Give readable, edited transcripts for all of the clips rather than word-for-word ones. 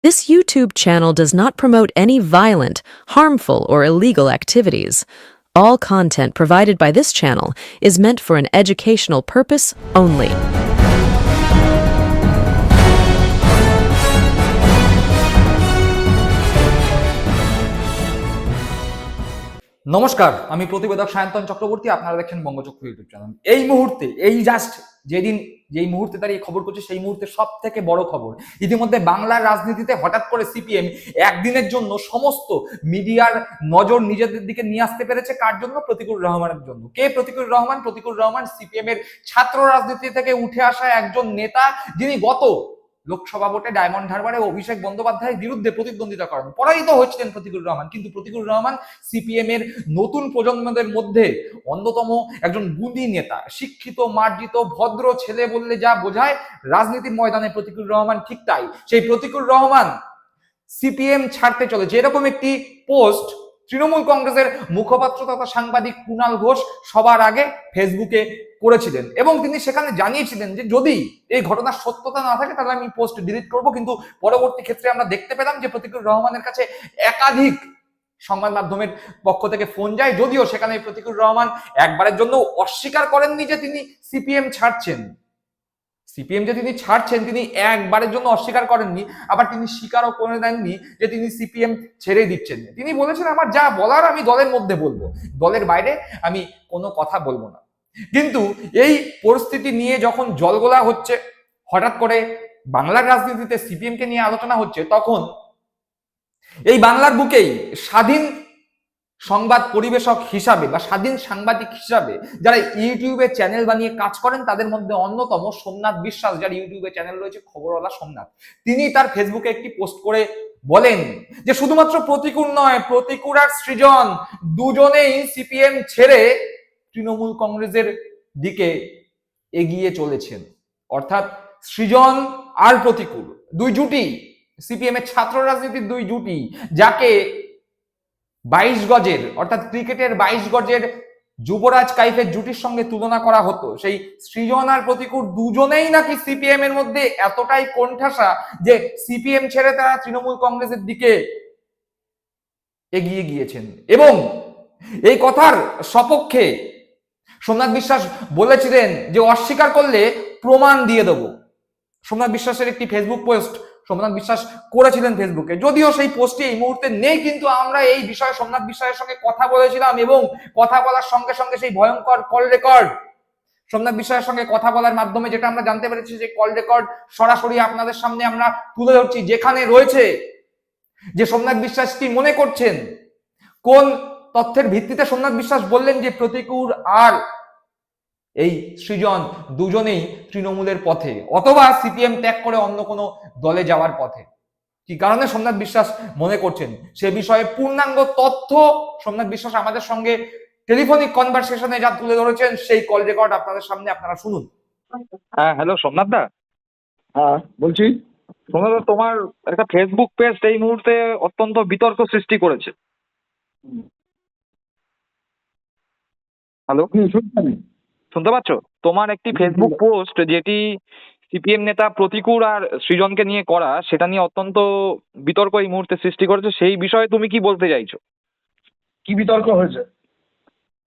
This YouTube channel does not promote any violent, harmful, or illegal activities. All content provided by this channel is meant for an educational purpose only. নমস্কার, আমি প্রতিবেদক সায়ন্তন চক্রবর্তী। আপনারা দেখছেন বঙ্গচক্র YouTube channel. এই মুহূর্তে, যেই মুহূর্তে দাঁড়িয়ে খবর করছি, সেই মুহূর্তে সব থেকে বড় খবর, ইতিমধ্যে বাংলার রাজনীতিতে হঠাৎ করে সিপিএম একদিনের জন্য সমস্ত মিডিয়ার নজর নিজেদের দিকে নিয়ে আসতে পেরেছে। কার জন্য? প্রতিকুর রহমানের জন্য। কে প্রতিকুর রহমান? প্রতিকুর রহমান সিপিএম এর ছাত্র রাজনীতি থেকে উঠে আসা একজন নেতা, যিনি গত লোকসভা ভোটে ডায়মন্ড হারবারে অভিষেক বন্দ্যোপাধ্যায়ের বিরুদ্ধে প্রতিদ্বন্দ্বিতা করেন, পরাজিত হয়েছিলেন প্রতিকুর রহমান। কিন্তু প্রতিকুর রহমান সিপিএম এর নতুন প্রজন্মদের মধ্যে অন্যতম একজন গুণী নেতা, শিক্ষিত, মার্জিত, ভদ্র ছেলে বললে যা বোঝায় রাজনীতির ময়দানে প্রতিকুর রহমান ঠিক তাই। সেই প্রতিকুর রহমান সিপিএম ছাড়তে চলেছে, এরকম একটি পোস্ট তৃণমূল কংগ্রেসের মুখপাত্র তথা সাংবাদিক কুণাল ঘোষ সবার আগে ফেসবুকে করেছিলেন এবং তিনি সেখানে জানিয়েছিলেন যে যদি এই ঘটনার সত্যতা না থাকে তাহলে আমি পোস্ট ডিলিট করব। কিন্তু পরবর্তী ক্ষেত্রে আমরা দেখতে পেলাম যে প্রতিকুর রহমানের কাছে একাধিক সংবাদ মাধ্যমের পক্ষ থেকে ফোন যায়, যদিও সেখানে প্রতিকুর রহমান একবারের জন্য অস্বীকার করেননি যে তিনি সিপিএম ছাড়ছেন। তিনি একবারের জন্য অস্বীকার করেননি, আবার তিনি স্বীকারও করে দেননি যে তিনি সিপিএম ছেড়ে দিচ্ছেন। তিনি বলেছেন, আমার যা বলার আমি দলের মধ্যে বলবো, দলের বাইরে আমি কোনো কথা বলবো না। কিন্তু এই পরিস্থিতি নিয়ে যখন জলগোলা হচ্ছে, হঠাৎ করে বাংলার রাজনীতিতে সিপিএম কে নিয়ে আলোচনা হচ্ছে, তখন এই বাংলার বুকেই স্বাধীন সংবাদ পরিবেশক হিসাবে বা স্বাধীন সাংবাদিক হিসাবে যারা ইউটিউবে চ্যানেল বানিয়ে কাজ করেন, তাদের মধ্যে অন্যতম সোমনাথ বিশ্বাস, যার ইউটিউবে চ্যানেল রয়েছে খবরওয়ালা সোমনাথ। তিনি তার ফেসবুকে একটি পোস্ট করে বলেন যে শুধুমাত্র প্রতিকুর নয়, প্রতিকুর আর সৃজন দুজনেই সিপিএম ছেড়ে তৃণমূল কংগ্রেসের দিকে এগিয়ে চলেছেন। অর্থাৎ সৃজন আর প্রতিকুর দুই জুটি, সিপিএম এর ছাত্র রাজনীতির দুই জুটি, যাকে 22 গজের অর্থাৎ ক্রিকেটের 22 গজের যুবরাজ কাইফের জুটির সঙ্গে তুলনা করা হতো, সেই সৃজন আর প্রতিকুর দুজনেই নাকি সিপিএম এর মধ্যে এতটাই কোণঠাসা যে সিপিএম ছেড়ে তারা তৃণমূল কংগ্রেসের দিকে এগিয়ে গিয়েছেন। এবং এই কথার সপক্ষে সোমনাথ বিশ্বাস বলেছিলেন যে অস্বীকার করলে প্রমাণ দিয়ে দেব। সোমনাথ বিশ্বাসের একটি ফেসবুক পোস্ট সোমনাথ বিশ্বাস করেছিলেন ফেসবুকে, যদিও সেই পোস্টটি এই মুহূর্তে নেই, কিন্তু আমরা এই বিষয়ে সোমনাথ বিশ্বাসের সঙ্গে কথা বলেছিলাম এবং কথা বলার সঙ্গে সঙ্গে সেই ভয়ঙ্কর কল রেকর্ড, সোমনাথ বিশ্বাসের সঙ্গে কথা বলার মাধ্যমে যেটা আমরা জানতে পেরেছি, যে কল রেকর্ড সরাসরি আপনাদের সামনে আমরা তুলে ধরছি, যেখানে রয়েছে যে সোমনাথ বিশ্বাস কি মনে করছেন, কোন তথ্যের ভিত্তিতে সোমনাথ বিশ্বাস বললেন যে প্রতিকুর আর এই সৃজন দুজনেই তৃণমূলের পথে অথবা সিপিএম ত্যাগ করে অন্য কোনো দলে যাওয়ার পথে। কি কারণে সোমনাথ বিশ্বাস মনে করছেন সে বিষয়ে পূর্ণাঙ্গ তথ্য সোমনাথ বিশ্বাস আমাদের সঙ্গে টেলিফোনিক কনভারসেশনে যা তুলে ধরেছেন, সেই কল রেকর্ড আপনাদের সামনে, আপনারা শুনুন। হ্যাঁ, হ্যালো সোমনাথ দা। হ্যাঁ বলছি। সোমনাথ দা, তোমার একটা ফেসবুক পেজ এই মুহূর্তে অত্যন্ত বিতর্ক সৃষ্টি করেছে। হ্যালো, শুনতে পাচ্ছ? তোমার একটি ফেসবুক পোস্ট যেটি সিপিএম নেতা প্রতিকুর আর সৃজনকে নিয়ে করা, সেটা নিয়ে অত্যন্ত বিতর্ক এই মুহূর্তে সৃষ্টি করেছে। সেই বিষয়ে তুমি কি বলতে চাইছো? কি বিতর্ক হয়েছে?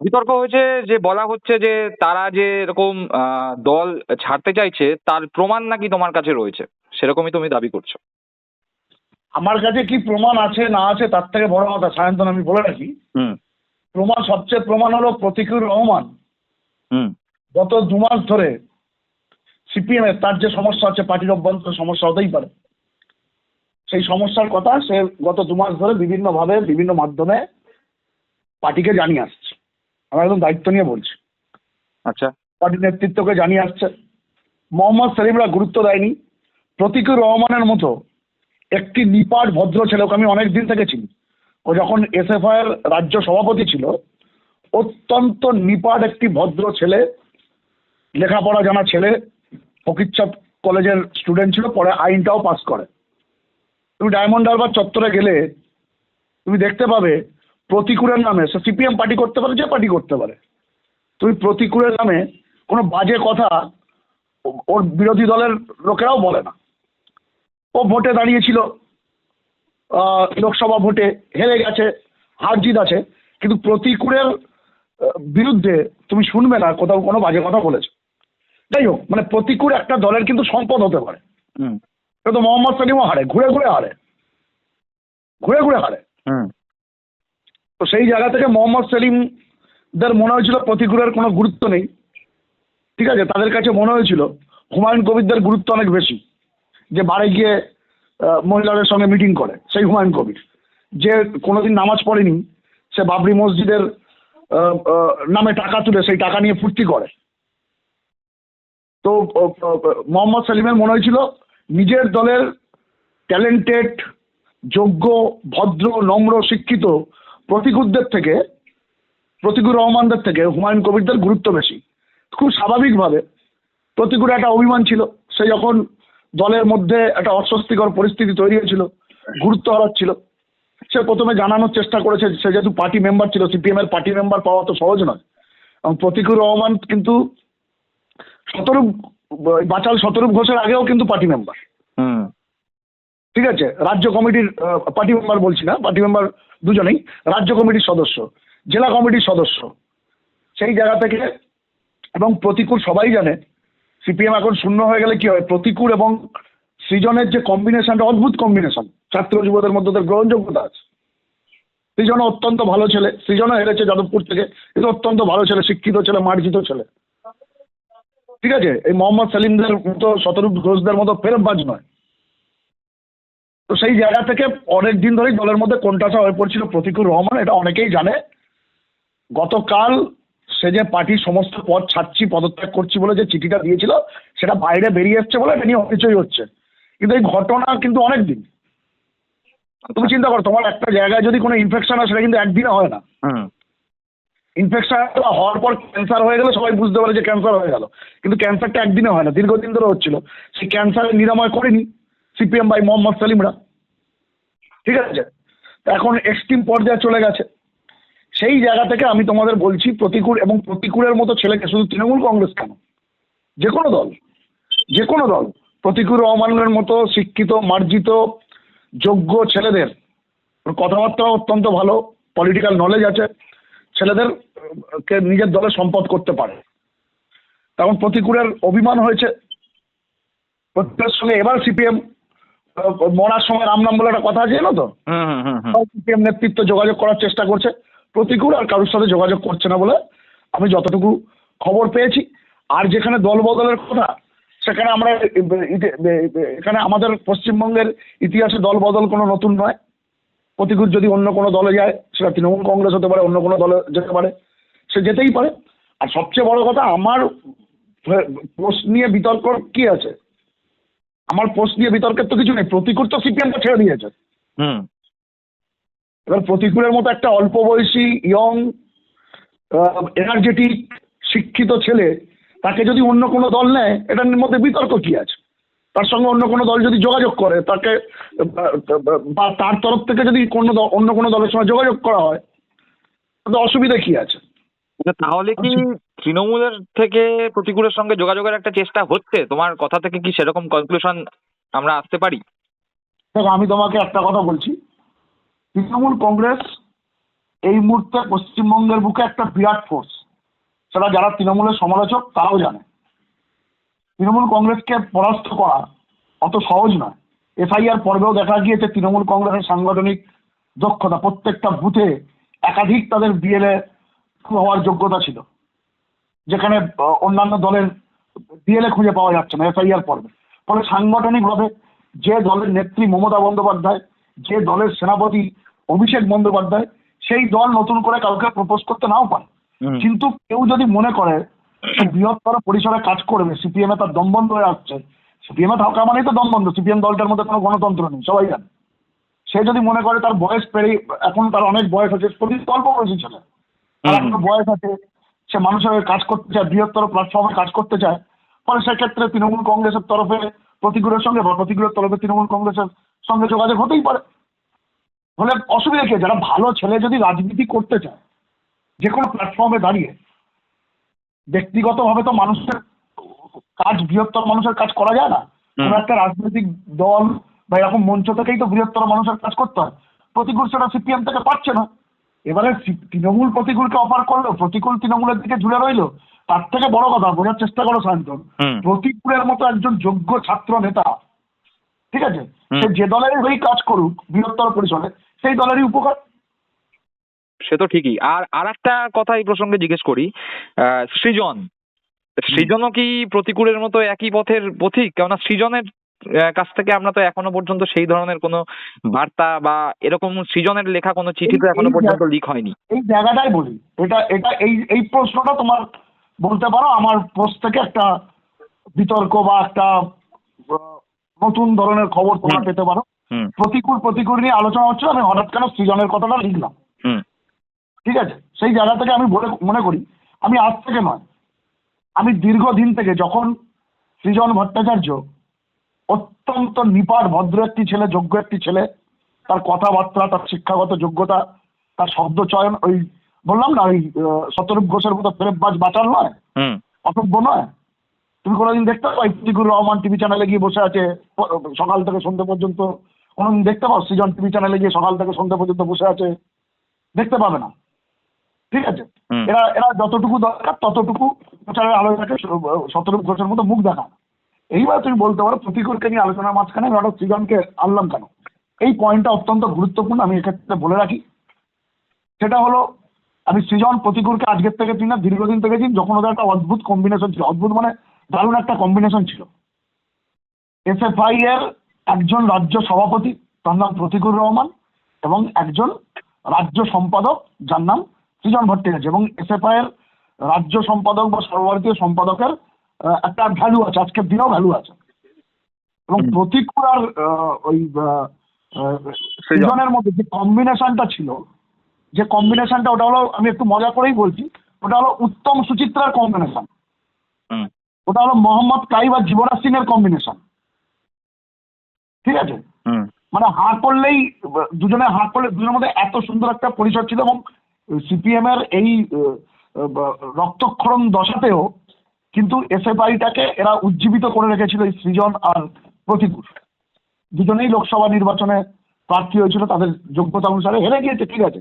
বিতর্ক হয়েছে যে বলা হচ্ছে যে তারা যে এরকম দল ছাড়তে চাইছে তার প্রমাণ নাকি তোমার কাছে রয়েছে, সেরকমই তুমি দাবি করছো। আমার কাছে কি প্রমাণ আছে না আছে তার থেকে বড় কথা সায়ন্তন আমি বলে রাখি, সবচেয়ে প্রমাণ হলো প্রতিকুর রহমান গত 2 মাস ধরে সিপিএম এর তার যে সমস্যা হচ্ছে, পার্টির অভ্যন্তরে সমস্যা হতেই পারে, সেই সমস্যার কথা সে গত 2 মাস ধরে বিভিন্ন ভাবে বিভিন্ন মাধ্যমে পার্টিকে জানিয়ে আসছে। আমি একদম দায়িত্ব নিয়ে বলছি। আচ্ছা, পার্টির নেতৃত্বকে জানিয়ে আসছে। মোহাম্মদ সেলিমরা গুরুত্ব দেয়নি। প্রতিকুর রহমানের মতো একটি নিপাট ভদ্র ছেলে, ওকে আমি অনেক দিন থেকে চিনি, ও যখন এসএফআই এর রাজ্য সভাপতি ছিল, অত্যন্ত নিপাট একটি ভদ্র ছেলে, লেখাপড়া জানা ছেলে, ফকিরচাঁদ কলেজের স্টুডেন্ট ছিল, পরে আইনটাও পাস করে। তুমি ডায়মন্ড হারবার চত্বরে গেলে তুমি দেখতে পাবে প্রতিকুরের নামে, সে সিপিএম পার্টি করতে পারে, যে পার্টি করতে পারে, তুমি প্রতিকুরের নামে কোনো বাজে কথা ওর বিরোধী দলের লোকেরাও বলে না। ও ভোটে দাঁড়িয়েছিল, লোকসভা ভোটে হেরে গেছে, হার জিত আছে, কিন্তু প্রতিকূলের বিরুদ্ধে তুমি শুনবে না কোথাও কোনো বাজে কথা বলেছে। যাই হোক, মানে প্রতিকূল একটা দলের কিন্তু সম্পদ হতে পারে। হুম কিন্তু মোহাম্মদ সেলিমও হারে, ঘুরে ঘুরে হারে, ঘুরে ঘুরে হারে। হুম তো সেই জায়গা থেকে মোহাম্মদ সেলিমদের মনে হয়েছিল প্রতিকূলের কোনো গুরুত্ব নেই, ঠিক আছে। তাদের কাছে মনে হয়েছিল হুমায়ুন কবিরদের গুরুত্ব অনেক বেশি, যে বাড়ি গিয়ে মহিলাদের সঙ্গে মিটিং করে সেই হুমায়ুন কবির, যে কোনোদিন নামাজ পড়েনি, সে বাবরি মসজিদের নামে টাকা তুলে সেই টাকা নিয়ে ফুর্তি করে। তো মোহাম্মদ সেলিমের মনে হয়েছিল নিজের দলের ট্যালেন্টেড, যোগ্য, ভদ্র, নম্র, শিক্ষিত প্রতিকূলদের থেকে, প্রতিকূল রহমানদের থেকে হুমায়ুন কবিরদের গুরুত্ব বেশি। খুব স্বাভাবিকভাবে প্রতিকূল একটা অভিমান ছিল, সে যখন দলের মধ্যে একটা অস্বস্তিকর পরিস্থিতি তৈরি হয়েছিল, গুরুত্ব হারাচ্ছিল, সে প্রথমে জানানোর চেষ্টা করেছে, সে যেহেতু পার্টি মেম্বার ছিল, সিপিএম এর পার্টি মেম্বার পাওয়া তো সহজ নয়। এবং প্রতিকূল রহমান কিন্তু শতরূপ বাচাল শতরূপ ঘোষের আগেও কিন্তু পার্টি মেম্বার, হুম ঠিক আছে। রাজ্য কমিটির পার্টি মেম্বার বলছি না, পার্টি মেম্বার দুজনেই, রাজ্য কমিটির সদস্য, জেলা কমিটির সদস্য। সেই জায়গা থেকে, এবং প্রতিকূল সবাই জানে সিপিএম এখন শূন্য হয়ে গেলে কি হয়, প্রতিকূল এবং সৃজনের যে কম্বিনেশনটা অদ্ভুত কম্বিনেশন, ছাত্র যুবদের মধ্যে তাদের গ্রহণযোগ্যতা আছে। সৃজন অত্যন্ত ভালো ছেলে, সৃজনও হেরেছে যাদবপুর থেকে, কিন্তু অত্যন্ত ভালো ছেলে, শিক্ষিত ছেলে, মার্জিত ছেলে, ঠিক আছে। এই মোহাম্মদ সেলিমদের মতো, শতরূপ ঘোষদের মতো ফেরতবাজ নয়। তো সেই জায়গা থেকে অনেক দিন ধরেই দলের মধ্যে কোণঠাসা হয়ে পড়ছিল প্রতিকূল রহমান, এটা অনেকেই জানে। গতকাল সে যে পার্টির সমস্ত পদ ছাড়ছি, পদত্যাগ করছি বলে যে চিঠিটা দিয়েছিল, সেটা বাইরে বেরিয়ে এসছে বলে এটা নিয়ে হইচই হচ্ছে। কিন্তু এই ঘটনা কিন্তু অনেক দিন। তুমি চিন্তা করো, তোমার একটা জায়গায় যদি কোনো ইনফেকশন হয়, সেটা কিন্তু একদিনে হয় না। হুম ইনফেকশন হওয়ার পর ক্যান্সার হয়ে গেলে সবাই বুঝতে পারে যে ক্যান্সার হয়ে গেল, কিন্তু ক্যান্সারটা একদিনে হয় না, দীর্ঘদিন ধরে হচ্ছিল। সেই ক্যান্সারের নিরাময় করেনি সিপিএম বাই মোহাম্মদ সেলিমরা, ঠিক আছে। তো এখন এক্সট্রিম পর্যায়ে চলে গেছে। সেই জায়গা থেকে আমি তোমাদের বলছি, প্রতিকূল এবং প্রতিকূলের মতো ছেলেকে, শুধু তৃণমূল কংগ্রেস কেন, যে কোনো দল, যে কোনো দল, প্রতিকূল রহমানের মতো শিক্ষিত, মার্জিত, যোগ্য ছেলেদের, ওর কথাবার্তা অত্যন্ত ভালো, পলিটিক্যাল নলেজ আছে, ছেলেদের কে নিজের দলে সম্পদ করতে পারে। তখন প্রতিকূলের অভিমান হয়েছে প্রতিকূলের সঙ্গে। এবার সিপিএম মরার সময় রাম নাম বলে একটা কথা আছে, জানো তো, হুম হুম হুম সিপিএম নেতৃত্ব যোগাযোগ করার চেষ্টা করছে, প্রতিকূল আর কারোর সাথে যোগাযোগ করছে না বলে আমি যতটুকু খবর পেয়েছি। আর যেখানে দল বদলের কথা, সেখানে আমরা এখানে আমাদের পশ্চিমবঙ্গের ইতিহাসে দল বদল কোনো নতুন নয়। প্রতিকূল যদি অন্য কোনো দলে যায়, সেটা তৃণমূল কংগ্রেস হতে পারে, অন্য কোনো দলে যেতে পারে, সে যেতেই পারে। আর সবচেয়ে বড় কথা, আমার পোস্ট নিয়ে বিতর্ক কি আছে? আমার পোস্ট নিয়ে বিতর্কের তো কিছু নেই, প্রতিকূল তো সিপিএমকে ছেড়ে দিয়েছে। হুম এবার প্রতিকূলের মতো একটা অল্প বয়সী, ইয়ং, এনার্জেটিক, শিক্ষিত ছেলে, তাকে যদি অন্য কোনো দল নেয়, এটার মধ্যে বিতর্ক কি আছে? তার সঙ্গে অন্য কোনো দল যদি যোগাযোগ করে, তাকে বা তার তরফ থেকে যদি অন্য কোনো দলের সঙ্গে যোগাযোগ করা হয়, তাতে অসুবিধা কি আছে? তাহলে কি তৃণমূলের থেকে প্রতিকূলের সঙ্গে যোগাযোগের একটা চেষ্টা হচ্ছে? তোমার কথা থেকে কি সেরকম কনক্লুশন আমরা আসতে পারি? দেখো, আমি তোমাকে একটা কথা বলছি, তৃণমূল কংগ্রেস এই মুহূর্তে পশ্চিমবঙ্গের বুকে একটা বিরাট ফোর্স, সেটা যারা তৃণমূলের সমালোচক তারাও জানে। তৃণমূল কংগ্রেসকে পরাস্ত করা অত সহজ নয়। এসআইআর পর্বেও দেখা গিয়েছে তৃণমূল কংগ্রেসের সাংগঠনিক দক্ষতা, প্রত্যেকটা বুথে একাধিক তাদের বিএলএ হওয়ার যোগ্যতা ছিল, যেখানে অন্যান্য দলের বিএলএ খুঁজে পাওয়া যাচ্ছে না এসআইআর পর্বে। ফলে সাংগঠনিকভাবে যে দলের নেত্রী মমতা বন্দ্যোপাধ্যায়, যে দলের সেনাপতি অভিষেক বন্দ্যোপাধ্যায়, সেই দল নতুন করে কাউকে প্রপোজ করতে নাও পারে। কিন্তু কেউ যদি মনে করে সে বৃহত্তর পরিসরে কাজ করবে, সিপিএম এ তার দমবন্ধ হয়ে আসছে, সিপিএম এ থাকা মানেই তো দমবন্ধ, সিপিএম দলটার মধ্যে কোনো গণতন্ত্র নেই, সবাই জানে। সে যদি মনে করে তার বয়স পেরিয়ে, এখন তার অনেক বয়স আছে, অল্প বয়সী ছেলে, তার একটা বয়স আছে, সে মানুষের হয়ে কাজ করতে চায়, বৃহত্তর প্ল্যাটফর্মে কাজ করতে চায়, ফলে সেক্ষেত্রে তৃণমূল কংগ্রেসের তরফে প্রতিকূলের সঙ্গে বা প্রতিকূলের তরফে তৃণমূল কংগ্রেসের সঙ্গে যোগাযোগ হতেই পারে। ফলে অসুবিধা কি? যারা ভালো ছেলে যদি রাজনীতি করতে চায়, যে কোনো প্ল্যাটফর্মে দাঁড়িয়ে, ব্যক্তিগতভাবে তো মানুষের কাজ, বৃহত্তর মানুষের কাজ করা যায় না। কোনো একটা রাজনৈতিক দল বা এরকম মঞ্চ থেকেই তো বৃহত্তর মানুষের কাজ করতে হয়। প্রতিকূল সেটা সিপিএম থেকে পাচ্ছে না। এবারে তৃণমূল প্রতিকূলকে অফার করলো, প্রতিকূল তৃণমূলের দিকে ঝুলে রইলো। তার থেকে বড় কথা বোঝার চেষ্টা করো সায়ন্তন, হুম প্রতিকূলের মতো একজন যোগ্য ছাত্র নেতা, ঠিক আছে, হুম। সে যে দলেরই হয়েই কাজ করুক বৃহত্তর পরিসরে, সেই দলেরই উপকার। সে তো ঠিকই। আর আরেকটা কথা এই প্রসঙ্গে জিজ্ঞেস করি, সৃজন, সৃজনও কি প্রতিকূলের মতো একই পথের পথিক? কেননা সৃজনের কাছ থেকে আমরা তো এখনো পর্যন্ত সেই ধরনের কোনো বার্তা বা এরকম সৃজনের লেখা কোনো চিঠি এই তো এখনো এই পর্যন্ত লিক হয়নি। এই জায়গাটাই বলি, এটা এটা এই এই প্রশ্নটা তোমার বলতে পারো আমার পোস্ট থেকে একটা বিতর্ক বা একটা নতুন ধরনের খবর তোমরা হুম পেতে পারো। হুম প্রতিকূল নিয়ে আলোচনা হচ্ছে, আমি হঠাৎ কেন সৃজনের কথাটা লিখলাম, হুম ঠিক আছে। সেই জায়গা থেকে আমি মনে করি, আমি আজ থেকে নয়, আমি দীর্ঘদিন থেকে, যখন সৃজন ভট্টাচার্য অত্যন্ত নিপাট ভদ্র একটি ছেলে, যোগ্য একটি ছেলে, তার কথাবার্তা, তার শিক্ষাগত যোগ্যতা, তার শব্দ চয়ন, ওই বললাম না ওই শতরূপ ঘোষের মতো ফেরেববাজ বাচাল নয়, হুম অসভ্য নয়। তুমি কোনোদিন দেখতে পাও প্রতিকুর রহমান টিভি চ্যানেলে গিয়ে বসে আছে সকাল থেকে সন্ধ্যে পর্যন্ত? কোনোদিন দেখতে পাও সৃজন টিভি চ্যানেলে গিয়ে সকাল থেকে সন্ধ্যে পর্যন্ত বসে আছে? দেখতে পাবে না, ঠিক আছে। হুম। এরা এরা যতটুকু দরকার ততটুকু প্রচারের আলোয় থাকে, শতরূপ ঘোষের মতো মুখ দেখা। এইবার তুমি বলতে পারো প্রতিকূলকে নিয়ে আলোচনার মাঝখানে আমি হঠাৎ সৃজনকে আনলাম কেন? এই পয়েন্টটা অত্যন্ত গুরুত্বপূর্ণ, আমি এক্ষেত্রে বলে রাখি। সেটা হলো, আমি সৃজন প্রতিকূলকে আজকের থেকে চিনি না, দীর্ঘদিন থেকে চিনি। যখন ওদের একটা অদ্ভুত কম্বিনেশন ছিল, অদ্ভুত মানে দারুণ একটা কম্বিনেশন ছিল। এসএফআই এর একজন রাজ্য সভাপতি, তার নাম প্রতিকূল রহমান, এবং একজন রাজ্য সম্পাদক যার নাম সৃজন ভট্টাচার্য। এবং এসএফআই এর রাজ্য সম্পাদক বা সর্বভারতীয় সম্পাদকের একটা ভ্যালু আছে, আজকের দিনেও ভ্যালু আছে। এবং হুম। প্রতিকূল আর ওই সৃজনের মধ্যে যে কম্বিনেশনটা ছিল, যে কম্বিনেশনটা, ওটা হলো, আমি একটু মজা করেই বলছি, ওটা হলো উত্তম সুচিত্রার কম্বিনেশন। হুম ওটা হলো মোহাম্মদ কাইব আর জীবরাজ সিং এর কম্বিনেশন, ঠিক আছে। হুম মানে হাঁ করলেই, দুজনে হাঁ করলে দুজনের মধ্যে এত সুন্দর একটা পরিচয় ছিল। এবং সিপিএম এর এই রক্তক্ষরণ দশাতেও কিন্তু এসএফআইটাকে এরা উজ্জীবিত করে রেখেছিল, এই সৃজন আর প্রতিকূল। দুজনেই লোকসভা নির্বাচনে প্রার্থী হয়েছিল, তাদের যোগ্যতা অনুসারে হেরে গিয়েছে, ঠিক আছে।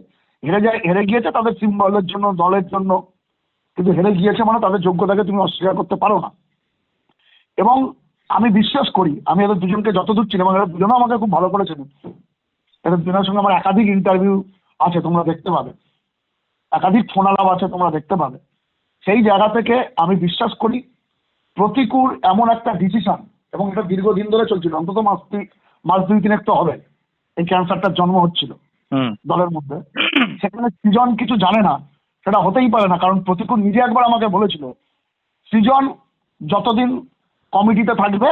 হেরে গিয়েছে তাদের সিম্বলের জন্য, দলের জন্য, কিন্তু হেরে গিয়েছে মানে তাদের যোগ্যতাকে তুমি অস্বীকার করতে পারো না। এবং আমি বিশ্বাস করি, আমি এদের দুজনকে যতদূর চিনি, এবং এরা দুজনেও আমাকে খুব ভালো করে চেনেন। এদের দুজনের সঙ্গে আমার একাধিক ইন্টারভিউ আছে, তোমরা দেখতে পাবে, একাধিক ফোন আলাপ আছে, তোমরা দেখতে পাবে। সেই জায়গা থেকে আমি বিশ্বাস করি প্রতিকূল এমন একটা ডিসিশন, এবং এটা দীর্ঘদিন ধরে চলছিল, অন্তত মাস দুই তিনেক তো হবে, এই ক্যান্সারটার জন্ম হচ্ছিল হুম দলের মধ্যে। সেখানে সৃজন কিছু জানে না, সেটা হতেই পারে না। কারণ প্রতিকূল নিজে একবার আমাকে বলেছিল, সৃজন যতদিন কমিটিতে থাকবে,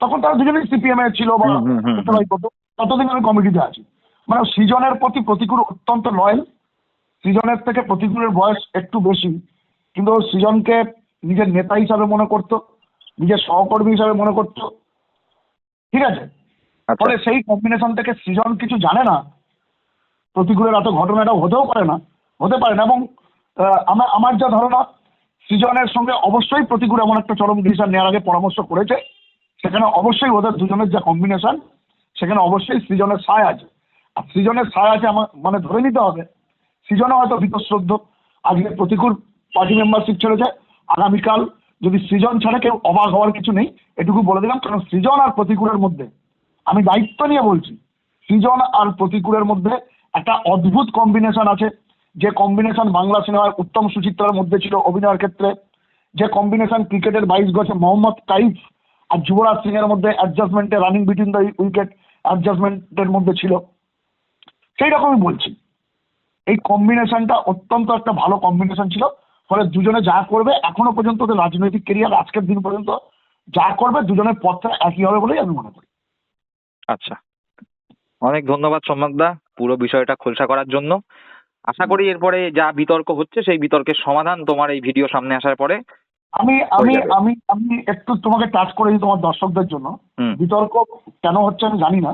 তখন তারা দুজনেই সিপিএম এ ছিল বা হুম হুম হুম হুম। এসএফআই করতো, ততদিন আমি কমিটিতে আছি। মানে সৃজনের প্রতি প্রতিকূল অত্যন্ত লয়াল। সৃজনের থেকে প্রতিকূলের বয়স একটু বেশি, কিন্তু ও সৃজনকে নিজের নেতা হিসাবে মনে করতো, নিজের সহকর্মী হিসাবে মনে করতো, ঠিক আছে। আচ্ছা। ফলে সেই কম্বিনেশন থেকে সৃজন কিছু জানে না, প্রতিকূলের এত ঘটনাটা হতেও পারে না, হতে পারে না। এবং আমার যা ধারণা, সৃজনের সঙ্গে অবশ্যই প্রতিকূল এমন একটা চরম ডিসিশন নেওয়ার আগে পরামর্শ করেছে। সেখানে অবশ্যই ওদের দুজনের যা কম্বিনেশন, সেখানে অবশ্যই সৃজনের ছায়া আছে। আর সৃজনের ছায়া আছে আমার মানে ধরে নিতে হবে সৃজনও হয়তো ভীতশ্রদ্ধ। আজকে প্রতিকূল পার্টি মেম্বারশিপ ছেড়েছে, আগামীকাল যদি সৃজন ছাড়ে কেউ অবাক হওয়ার কিছু নেই, এটুকু বলে দিলাম। কারণ সৃজন আর প্রতিকূলের মধ্যে, আমি দায়িত্ব নিয়ে বলছি, সৃজন আর প্রতিকূলের মধ্যে একটা অদ্ভুত কম্বিনেশন আছে। যে কম্বিনেশন বাংলা সিনেমার উত্তম সুচিত্রার মধ্যে ছিল অভিনয়ের ক্ষেত্রে, যে কম্বিনেশন ক্রিকেটের 22 গজে মোহাম্মদ কাইফ আর যুবরাজ সিং এর মধ্যে অ্যাডজাস্টমেন্টে, রানিং বিটুইন দ্য উইকেট অ্যাডজাস্টমেন্টের মধ্যে ছিল, সেই রকমই বলছি। এই কম্বিনেশনটা অত্যন্ত একটা ভালো কম্বিনেশন ছিল। ফলে দুজনে যা করবে, এখনো পর্যন্ত ওদের রাজনৈতিক কেরিয়ার আজকের দিন পর্যন্ত যা করবে, দুজনের পথটা একই হবে বলেই আমি মনে করি। আচ্ছা, অনেক ধন্যবাদ সম্যকদা পুরো বিষয়টা খোলসা করার জন্য। আশা করি এরপরে যা বিতর্ক হচ্ছে সেই বিতর্কের সমাধান তোমার এই ভিডিও সামনে আসার পরে আমি আমি হয়ে যাবে। আমি আমি একটু তোমাকে টাচ করে দিই তোমার দর্শকদের জন্য। হুম বিতর্ক কেন হচ্ছে আমি জানি না।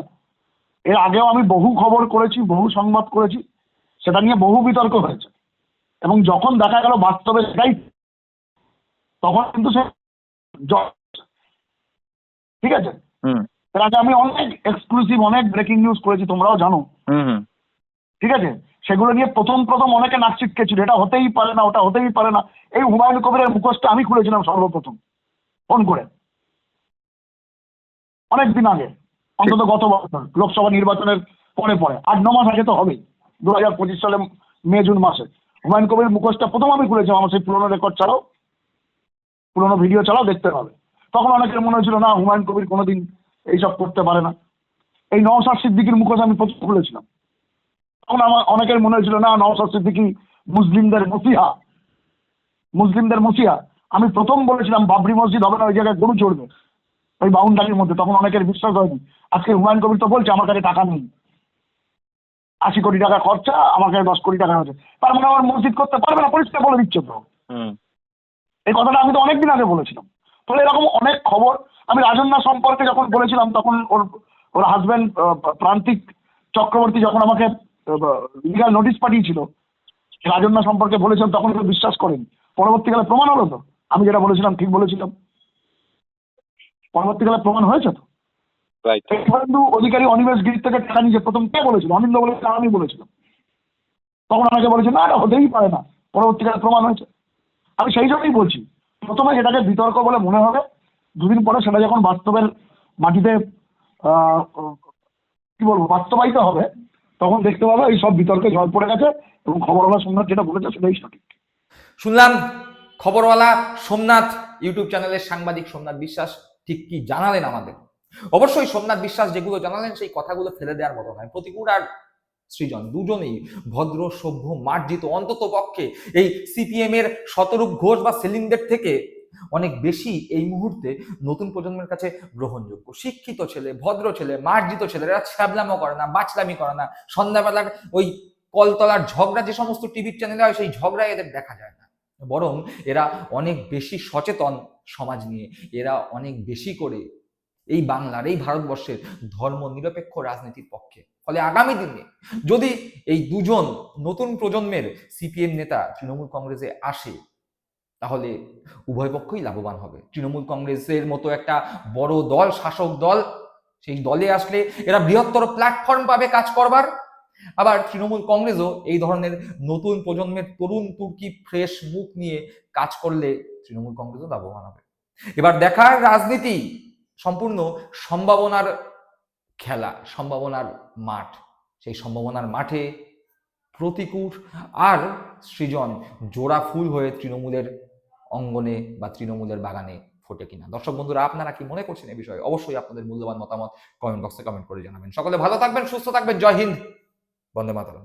এর আগেও আমি বহু খবর করেছি, বহু সংবাদ করেছি, সেটা নিয়ে বহু বিতর্ক হয়েছে। এবং যখন দেখা গেল বাস্তবে সেটাই, তখন কিন্তু সে ঠিক আছে। হুম এর আগে আমি অনেক এক্সক্লুসিভ অনেক ব্রেকিং নিউজ করেছি, তোমরাও জানো, হুম হুম ঠিক আছে? সেগুলো নিয়ে প্রথম প্রথম অনেকে নাক ছিটকেছিল, এটা হতেই পারে না, ওটা হতেই পারে না। এই হুমায়ুন কবিরের মুখোশটা আমি খুলেছিলাম সর্বপ্রথম ফোন করে, অনেক দিন আগে, অন্তত গত বছর লোকসভা নির্বাচনের পরে পরে 8-9 মাস আগে তো হবেই, 2025 সালে মে জুন মাসে হুমায়ুন কবির মুখোশটা প্রথম আমি খুলেছিলাম। আমার সেই পুরোনো রেকর্ড ছাড়াও, পুরোনো ভিডিও ছাড়াও দেখতে পাবে। তখন অনেকের মনে হয়েছিল না হুমায়ুন কবির কোনোদিন এইসব করতে পারে না। এই নওশাদ সিদ্দিকীর মুখোশ আমি প্রথম খুলেছিলাম। তখন আমার অনেকের মনে হয়েছিল না নওশাদ সিদ্দিকী মুসলিমদের মসিহা, মুসলিমদের মসিহা। আমি প্রথম বলেছিলাম বাবরি মসজিদ হবে না, ওই জায়গায় গরু চড়বে ওই বাউন্ডারির মধ্যে। তখন অনেকের বিশ্বাস হয়নি। আজকে হুমায়ুন কবির তো বলছে আমার কাছে টাকা নেই, 80 কোটি টাকা খরচা, আমার কাছে 10 কোটি টাকা হয়েছে, তার মানে আমার মসজিদ করতে পারবে না, পরিষ্কার বলে দিচ্ছে তো। হুম এই কথাটা আমি তো অনেকদিন আগে বলেছিলাম। তাহলে এরকম অনেক খবর। আমি রাজন্যা সম্পর্কে যখন বলেছিলাম তখন ওর ওর হাজব্যান্ড প্রান্তিক চক্রবর্তী যখন আমাকে লিগাল নোটিশ পাঠিয়েছিল রাজন্যা সম্পর্কে বলেছিলাম, তখন কেউ বিশ্বাস করেনি। পরবর্তীকালে প্রমাণ হলো তো আমি যেটা বলেছিলাম ঠিক বলেছিলাম, পরবর্তীকালে প্রমাণ হয়েছে তো। রাইট। শুভেন্দু অধিকারী অনিমেষ গিরির থেকে টাকা নিয়ে প্রথম কে বলেছিল? অনিন্দ বলেছিল, আমি বলেছিলাম। তখন অনেকে বলেছে না এটা হতেই পারে না, পরবর্তীকালে প্রমাণ হয়েছে। আমি সেই জন্যই বলছি, প্রথমে সেটাকে বিতর্ক বলে মনে হবে, দুদিন পরে সেটা যখন বাস্তবের মাটিতে আহ, কি বলবো বাস্তবায়িত হবে, তখন দেখতে পাবে এই সব বিতর্কে জল পড়ে গেছে এবং খবরওয়ালা সোমনাথ যেটা বলেছে সেটাই সঠিক। শুনলাম খবরওয়ালা সোমনাথ ইউটিউব চ্যানেলের সাংবাদিক সোমনাথ বিশ্বাস ঠিক কি জানালেন আমাদের। অবশ্যই সোমনাথ বিশ্বাস যেগুলো জানালেন সেই কথাগুলো ফেলে দেওয়ার মতো নয়। প্রতিকূল আর সৃজন দুজনেই ভদ্র, সভ্য, মার্জিত, অন্তত পক্ষে এই সিপিএম এর শতরূপ ঘোষ বা সেলিমদের থেকে অনেক বেশি এই মুহূর্তে নতুন প্রজন্মের কাছে গ্রহণযোগ্য। শিক্ষিত ছেলে, ভদ্র ছেলে, মার্জিত ছেলে, এরা ছ্যাবলামো করে না, বাচলামি করে না। সন্ধ্যাবেলার ওই কলতলার ঝগড়া যে সমস্ত টিভির চ্যানেলে হয় সেই ঝগড়ায় এদের দেখা যায় না, বরং এরা অনেক বেশি সচেতন সমাজ নিয়ে। এরা অনেক বেশি করে এই বাংলার, এই ভারতবর্ষের ধর্ম নিরপেক্ষ রাজনীতির পক্ষে। ফলে আগামী দিনে যদি এই দুজন নতুন প্রজন্মের সিপিএম নেতা তৃণমূল কংগ্রেসে আসে, তাহলে উভয় পক্ষই লাভবান হবে। তৃণমূল কংগ্রেসের মতো একটা বড় দল, শাসক দল, সেই দলে আসলে এরা বৃহত্তর প্ল্যাটফর্ম পাবে কাজ করবার। আবার তৃণমূল কংগ্রেসও এই ধরনের নতুন প্রজন্মের তরুণ তুর্কি ফ্রেশ মুখ নিয়ে কাজ করলে তৃণমূল কংগ্রেসও লাভবান হবে। এবার দেখার রাজনীতি সম্পূর্ণ সম্ভাবনার খেলা, সম্ভাবনার মাঠ। সেই সম্ভাবনার মাঠে প্রতিকূল আর সৃজন জোড়া ফুল হয়ে তৃণমূলের অঙ্গনে বা তৃণমূলের বাগানে ফোটে কিনা। দর্শক বন্ধুরা, আপনারা কি মনে করছেন এই বিষয়ে? অবশ্যই আপনাদের মূল্যবান মতামত কমেন্ট বক্সে কমেন্ট করে জানাবেন। সকলে ভালো থাকবেন, সুস্থ থাকবেন। জয় হিন্দ, বন্দে মাতরম।